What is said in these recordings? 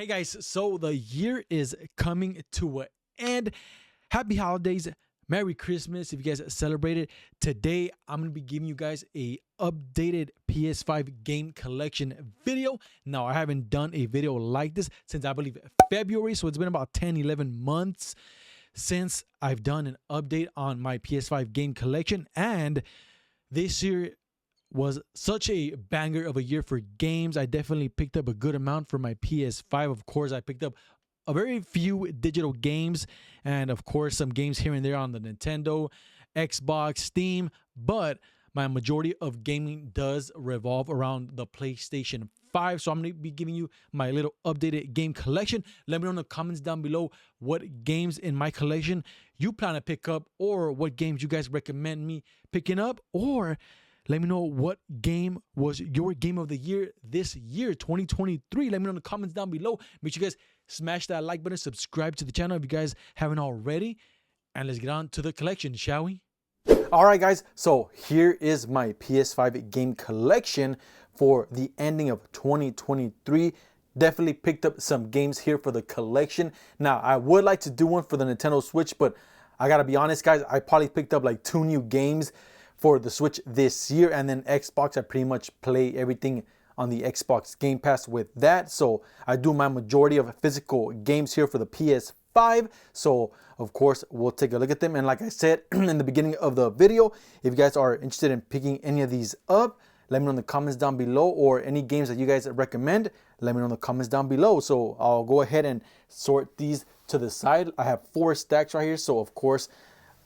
Hey guys, so the year is coming to an end. Happy holidays, Merry Christmas if you guys celebrated. Today, I'm going to be giving you guys a updated PS5 game collection video. Now, I haven't done a video like this since I believe February, so it's been about 10, 11 months since I've done an update on my PS5 game collection. And this year was such a banger of a year for games. I definitely picked up a good amount for my PS5. Of course, I picked up a very few digital games and of course some games here and there on the Nintendo, Xbox, Steam, but my majority of gaming does revolve around the PlayStation 5. So I'm going to be giving you my little updated game collection. Let me know in the comments down below what games in my collection you plan to pick up, or what games you guys recommend me picking up, or let me know what game was your game of the year this year, 2023. Let me know in the comments down below. Make sure you guys smash that like button, subscribe to the channel if you guys haven't already. And let's get on to the collection, shall we? All right, guys. So here is my PS5 game collection for the ending of 2023. Definitely picked up some games here for the collection. Now, I would like to do one for the Nintendo Switch, but I got to be honest, guys. I probably picked up like 2 new games for the Switch this year, and then Xbox, I pretty much play everything on the Xbox Game Pass with that. So I do my majority of physical games here for the PS5. So of course we'll take a look at them. And like I said in the beginning of the video, if you guys are interested in picking any of these up, let me know in the comments down below, or any games that you guys recommend, let me know in the comments down below. So I'll go ahead and sort these to the side. I have 4 stacks right here. So of course,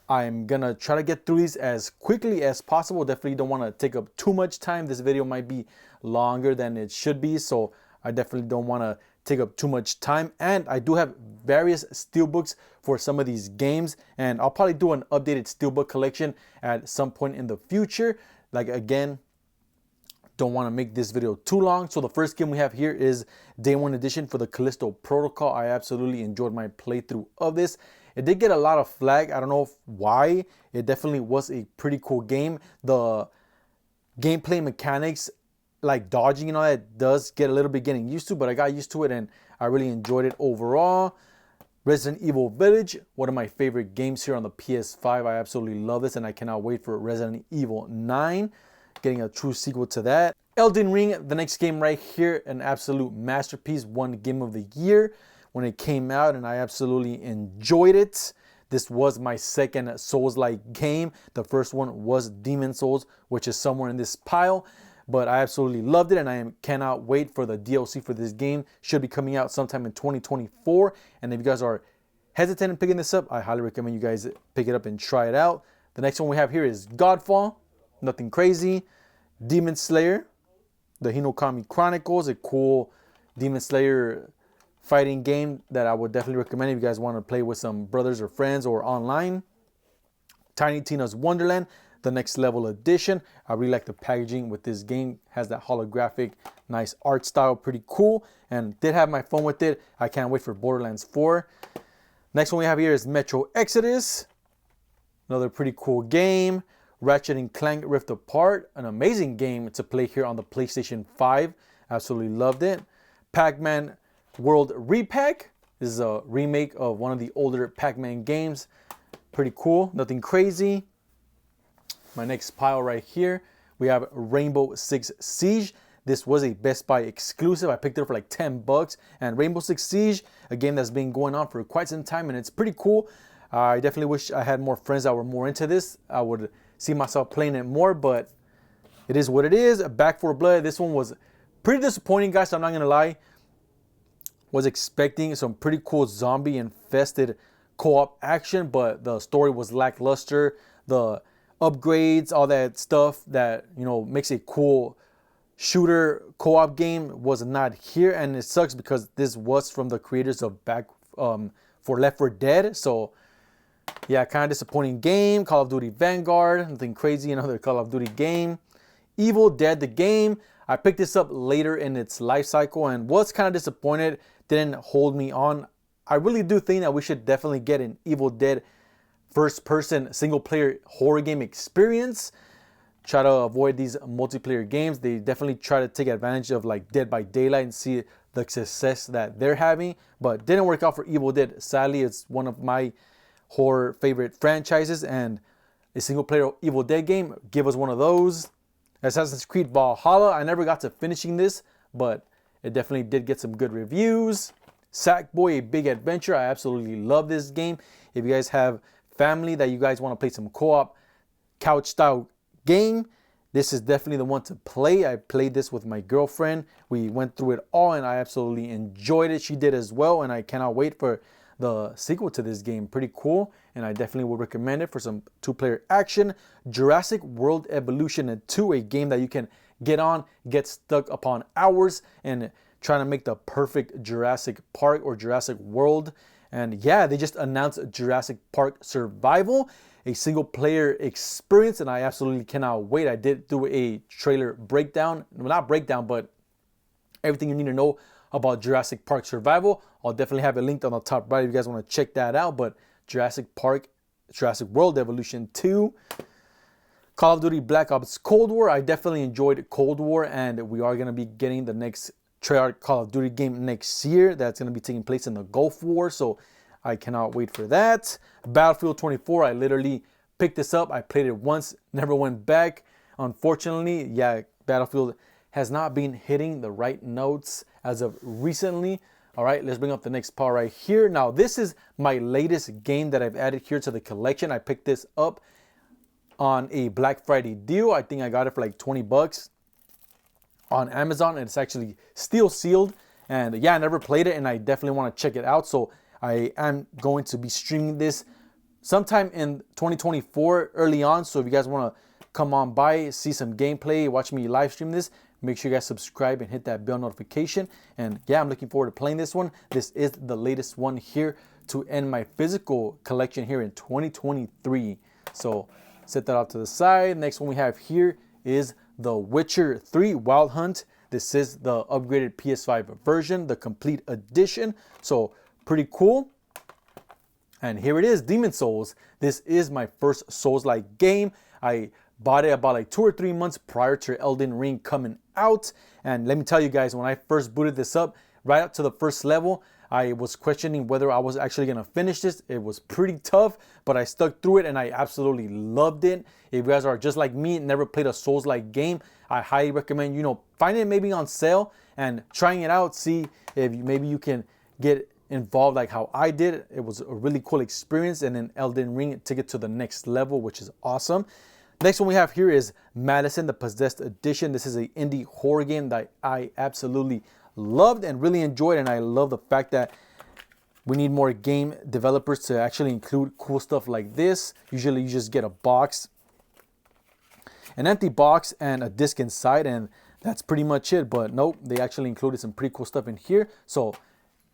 I'm gonna try to get through these as quickly as possible. Definitely don't want to take up too much time. This video might be longer than it should be, so I definitely don't want to take up too much time. And I do have various steelbooks for some of these games, and I'll probably do an updated steelbook collection at some point in the future. Like, again, don't want to make this video too long. So the first game we have here is Day 1 Edition for the Callisto Protocol. I absolutely enjoyed my playthrough of this. It did get a lot of flag. I don't know why. It definitely was a pretty cool game. The gameplay mechanics, like dodging and all that, does get a little bit getting used to, but I got used to it and I really enjoyed it overall. Resident Evil Village, one of my favorite games here on the PS5. I absolutely love this and I cannot wait for Resident Evil 9, getting a true sequel to that. Elden Ring, the next game right here, an absolute masterpiece, won Game of the Year when it came out, and I absolutely enjoyed it. This was my second Souls-like game. The first one was Demon Souls, which is somewhere in this pile, but I absolutely loved it, and I cannot wait for the DLC for this game. Should be coming out sometime in 2024, and if you guys are hesitant in picking this up, I highly recommend you guys pick it up and try it out. The next one we have here is Godfall, nothing crazy. Demon Slayer, the Hinokami Chronicles, a cool Demon Slayer fighting game that I would definitely recommend if you guys want to play with some brothers or friends or online. Tiny Tina's Wonderland, the Next Level Edition. I really like the packaging with this game. Has that holographic, nice art style, pretty cool. And did have my fun with it. I can't wait for Borderlands 4. Next one we have here is Metro Exodus. Another pretty cool game. Ratchet and Clank Rift Apart, an amazing game to play here on the PlayStation 5. Absolutely loved it. Pac-Man World Repack. This is a remake of one of the older Pac-Man games. Pretty cool, nothing crazy. My next pile right here, we have Rainbow Six Siege. This was a Best Buy exclusive. I picked it up for like 10 bucks. And Rainbow Six Siege, a game that's been going on for quite some time, and it's pretty cool. I definitely wish I had more friends that were more into this. I would see myself playing it more, but it is what it is. Back 4 Blood. This one was pretty disappointing, guys. So I'm not gonna lie. Was expecting some pretty cool zombie infested co-op action, but the story was lackluster. The upgrades, all that stuff that, you know, makes a cool shooter co-op game was not here, and it sucks because this was from the creators of Back for Left 4 Dead. So yeah, kind of disappointing game. Call of Duty Vanguard, nothing crazy, another Call of Duty game. Evil Dead the game. I picked this up later in its life cycle and was kind of disappointed. Didn't hold me on. I really do think that we should definitely get an Evil Dead first-person single-player horror game experience. Try to avoid these multiplayer games. They definitely try to take advantage of like Dead by Daylight and see the success that they're having, but didn't work out for Evil Dead. Sadly, it's one of my horror favorite franchises, and a single player Evil Dead game, give us one of those. Assassin's Creed Valhalla, I never got to finishing this, but it definitely did get some good reviews. Sackboy: A Big Adventure, I absolutely love this game. If you guys have family that you guys want to play some co-op couch style game, this is definitely the one to play. I played this with my girlfriend. We went through it all and I absolutely enjoyed it. She did as well, and I cannot wait for the sequel to this game. Pretty cool, and I definitely would recommend it for some two-player action. Jurassic World Evolution 2, a game that you can get on, get stuck upon hours, and trying to make the perfect Jurassic Park or Jurassic World. And yeah, they just announced Jurassic Park Survival, a single player experience, and I absolutely cannot wait. I did do a trailer breakdown, well, not breakdown, but everything you need to know about Jurassic Park Survival. I'll definitely have it linked on the top right if you guys want to check that out. But Jurassic World Evolution 2, Call of Duty Black Ops Cold War. I definitely enjoyed Cold War, and we are going to be getting the next Treyarch Call of Duty game next year. That's going to be taking place in the Gulf War, so I cannot wait for that. Battlefield 24, I literally picked this up. I played it once, never went back. Unfortunately, yeah, Battlefield has not been hitting the right notes as of recently. All right, let's bring up the next part right here. Now, this is my latest game that I've added here to the collection. I picked this up on a Black Friday deal. I think I got it for like 20 bucks on Amazon, and it's actually still sealed. And yeah, I never played it, and I definitely want to check it out. So I am going to be streaming this sometime in 2024 early on. So if you guys want to come on by, see some gameplay, watch me live stream this, make sure you guys subscribe and hit that bell notification. And yeah, I'm looking forward to playing this one. This is the latest one here to end my physical collection here in 2023. So set that out to the side. Next one we have here is The Witcher 3 Wild Hunt. This is the upgraded PS5 version, the complete edition. So pretty cool. And here it is, Demon Souls. This is my first Souls-like game. I bought it about like 2 or 3 months prior to Elden Ring coming out. And let me tell you guys, when I first booted this up, right up to the first level, I was questioning whether I was actually going to finish this. It was pretty tough, but I stuck through it and I absolutely loved it. If you guys are just like me, never played a Souls-like game, I highly recommend, finding it maybe on sale and trying it out. See if maybe you can get involved like how I did. It was a really cool experience, and then Elden Ring took it to the next level, which is awesome. Next one we have here is Madison, the Possessed Edition. This is an indie horror game that I absolutely loved and really enjoyed, and I love the fact that we need more game developers to actually include cool stuff like this. Usually you just get a box, an empty box, and a disc inside, and that's pretty much it. But nope, they actually included some pretty cool stuff in here. So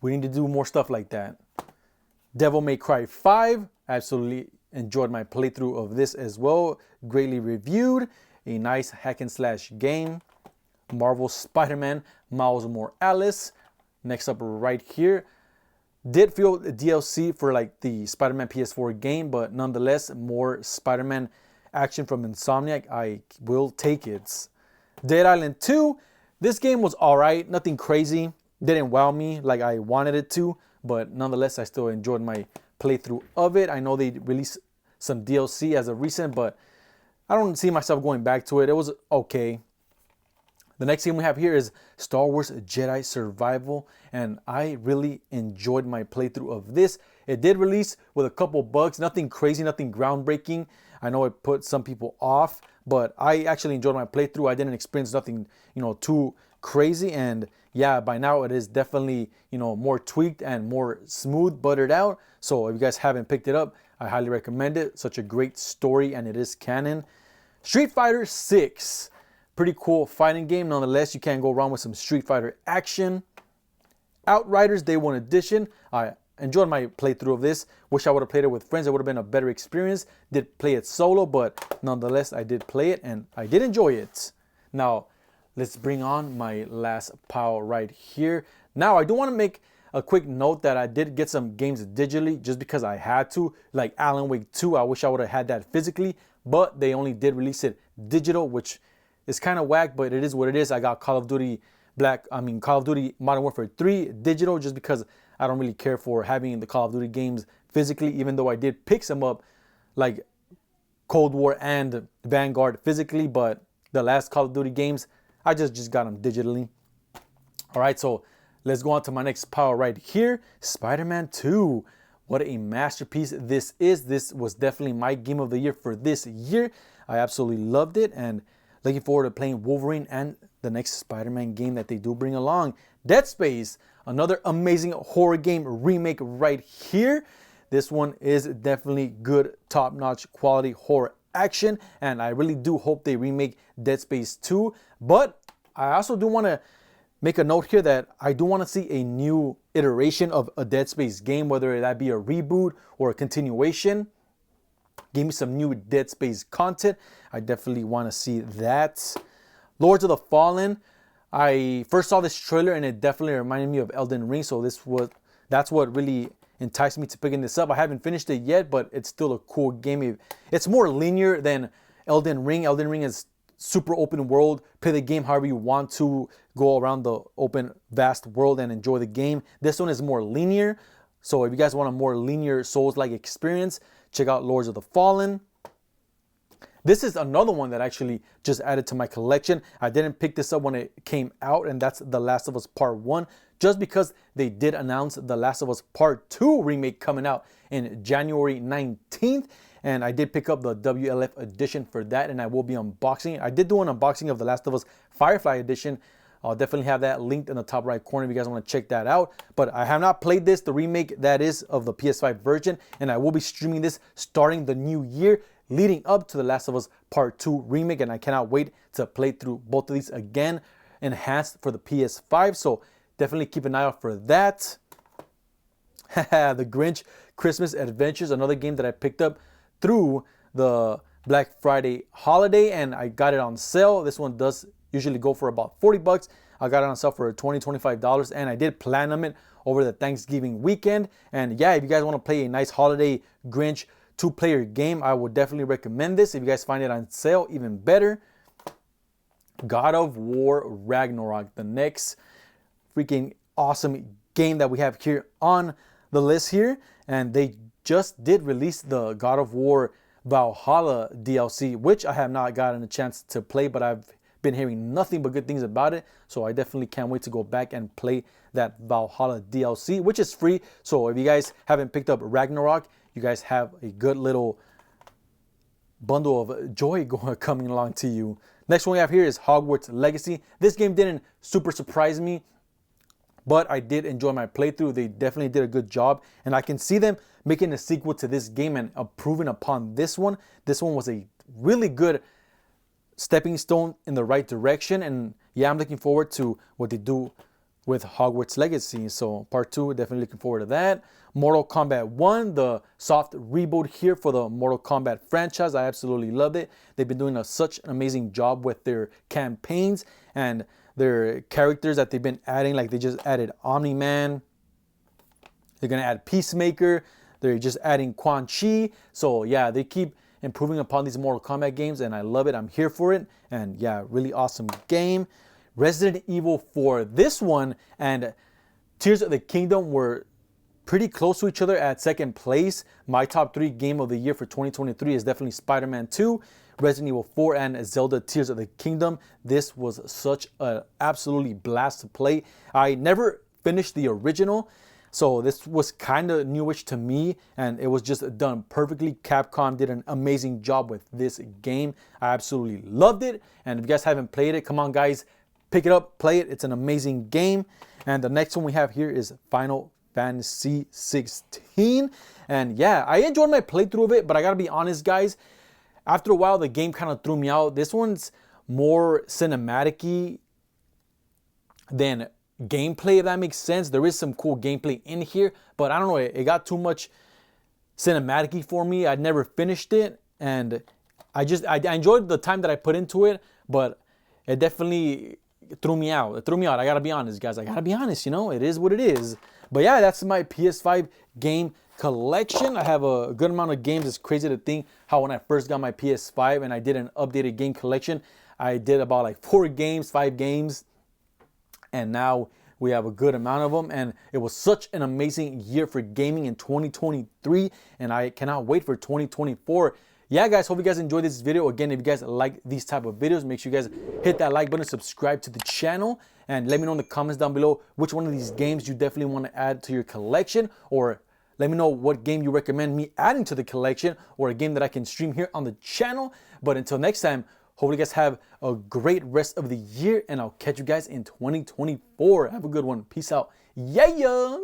we need to do more stuff like that. Devil May Cry 5. Absolutely enjoyed my playthrough of this as well. Greatly reviewed. A nice hack and slash game. Marvel Spider-Man Miles Morales. Next up right here. Did feel the DLC for like the Spider-Man PS4 game, but nonetheless, more Spider-Man action from Insomniac. I will take it. Dead Island 2. This game was alright. Nothing crazy. Didn't wow me like I wanted it to, but nonetheless, I still enjoyed my playthrough of it. I know they released some DLC as of recent, but I don't see myself going back to it. It was okay. The next game we have here is Star Wars Jedi Survival, and I really enjoyed my playthrough of this. It did release with a couple bugs, nothing crazy, nothing groundbreaking. I know it put some people off, but I actually enjoyed my playthrough. I didn't experience nothing, too crazy, and yeah, by now it is definitely, more tweaked and more smooth, buttered out. So if you guys haven't picked it up, I highly recommend it. Such a great story, and it is canon. Street Fighter 6. Pretty cool fighting game. Nonetheless, you can't go wrong with some Street Fighter action. Outriders Day 1 Edition. I enjoyed my playthrough of this. Wish I would have played it with friends. It would have been a better experience. Did play it solo, but nonetheless, I did play it, and I did enjoy it. Now, let's bring on my last pile right here. Now, I do want to make a quick note that I did get some games digitally just because I had to. Like Alan Wake 2, I wish I would have had that physically, but they only did release it digital, which is kind of whack, but it is what it is. I got Call of Duty Call of Duty Modern Warfare 3 digital, just because I don't really care for having the Call of Duty games physically, even though I did pick some up like Cold War and Vanguard physically, but the last Call of Duty games, I just got them digitally. All right, so let's go on to my next pile right here, Spider-Man 2. What a masterpiece this is. This was definitely my game of the year for this year. I absolutely loved it, and looking forward to playing Wolverine and the next Spider-Man game that they do bring along. Dead Space, another amazing horror game remake right here. This one is definitely good, top-notch quality horror action, and I really do hope they remake Dead Space 2. But I also do want to make a note here that I do want to see a new iteration of a Dead Space game, whether that be a reboot or a continuation. Give me some new Dead Space content. I definitely want to see that. Lords of the Fallen. I first saw this trailer and it definitely reminded me of Elden Ring, so that's what really enticed me to picking this up. I haven't finished it yet, but it's still a cool game. It's more linear than Elden Ring. Elden Ring is super open world. Play the game however you want to, go around the open, vast world and enjoy the game. This one is more linear. So if you guys want a more linear Souls-like experience, check out Lords of the Fallen. This is another one that actually just added to my collection. I didn't pick this up when it came out, and that's The Last of Us Part 1, just because they did announce The Last of Us Part 2 remake coming out in January 19th. And I did pick up the WLF edition for that, and I will be unboxing it. I did do an unboxing of The Last of Us Firefly edition. I'll definitely have that linked in the top right corner if you guys want to check that out. But I have not played this, the remake that is of the PS5 version, and I will be streaming this starting the new year, leading up to The Last of Us Part 2 remake, and I cannot wait to play through both of these again, enhanced for the PS5. So definitely keep an eye out for that. The Grinch Christmas Adventures, another game that I picked up through the Black Friday holiday, and I got it on sale. This one does usually go for about 40 bucks. I got it on sale for $20, $25, and I did platinum it over the Thanksgiving weekend. And yeah, if you guys want to play a nice holiday Grinch 2-player game, I would definitely recommend this. If you guys find it on sale, even better. God of War Ragnarok, the next freaking awesome game that we have here on the list here. And they just did release the God of War Valhalla DLC, which I have not gotten a chance to play, but I've been hearing nothing but good things about it. So I definitely can't wait to go back and play that Valhalla DLC, which is free. So if you guys haven't picked up Ragnarok, you guys have a good little bundle of joy coming along to you. Next one we have here is Hogwarts Legacy. This game didn't super surprise me, but I did enjoy my playthrough. They definitely did a good job, and I can see them making a sequel to this game and improving upon this one. This one was a really good stepping stone in the right direction, and yeah, I'm looking forward to what they do with Hogwarts Legacy. So part 2, definitely looking forward to that. Mortal Kombat 1, the soft reboot here for the Mortal Kombat franchise. I absolutely loved it. They've been doing such an amazing job with their campaigns and their characters that they've been adding. Like they just added Omni-Man. They're going to add Peacemaker. They're just adding Quan Chi. So yeah, they keep improving upon these Mortal Kombat games, and I love it. I'm here for it. And yeah, really awesome game. Resident Evil 4. This one and Tears of the Kingdom were pretty close to each other at second place. My top 3 game of the year for 2023 is definitely Spider-Man 2, Resident Evil 4, and Zelda Tears of the Kingdom. This was such an absolutely blast to play. I never finished the original, so this was kind of newish to me, and it was just done perfectly. Capcom did an amazing job with this game. I absolutely loved it, and if you guys haven't played it, come on guys, pick it up, play it. It's an amazing game. And the next one we have here is Final Fantasy 16. And yeah, I enjoyed my playthrough of it, but I gotta be honest guys, after a while the game kind of threw me out. This one's more cinematic-y than gameplay, if that makes sense. There is some cool gameplay in here, but I don't know, it got too much cinematic-y for me. I'd never finished it, and I enjoyed the time that I put into it, but it definitely threw me out. It threw me out. I gotta be honest, guys. I gotta be honest, you know, it is what it is. But yeah, that's my PS5 game collection. I have a good amount of games. It's crazy to think how when I first got my PS5 and I did an updated game collection, I did about like 4 games, 5 games. and now we have a good amount of them, and it was such an amazing year for gaming in 2023, and I cannot wait for 2024. Yeah, guys, hope you guys enjoyed this video. Again, if you guys like these type of videos, make sure you guys hit that like button, subscribe to the channel, and let me know in the comments down below which one of these games you definitely want to add to your collection, or let me know what game you recommend me adding to the collection, or a game that I can stream here on the channel. But until next time, hopefully you guys have a great rest of the year, and I'll catch you guys in 2024. Have a good one. Peace out. Yeah.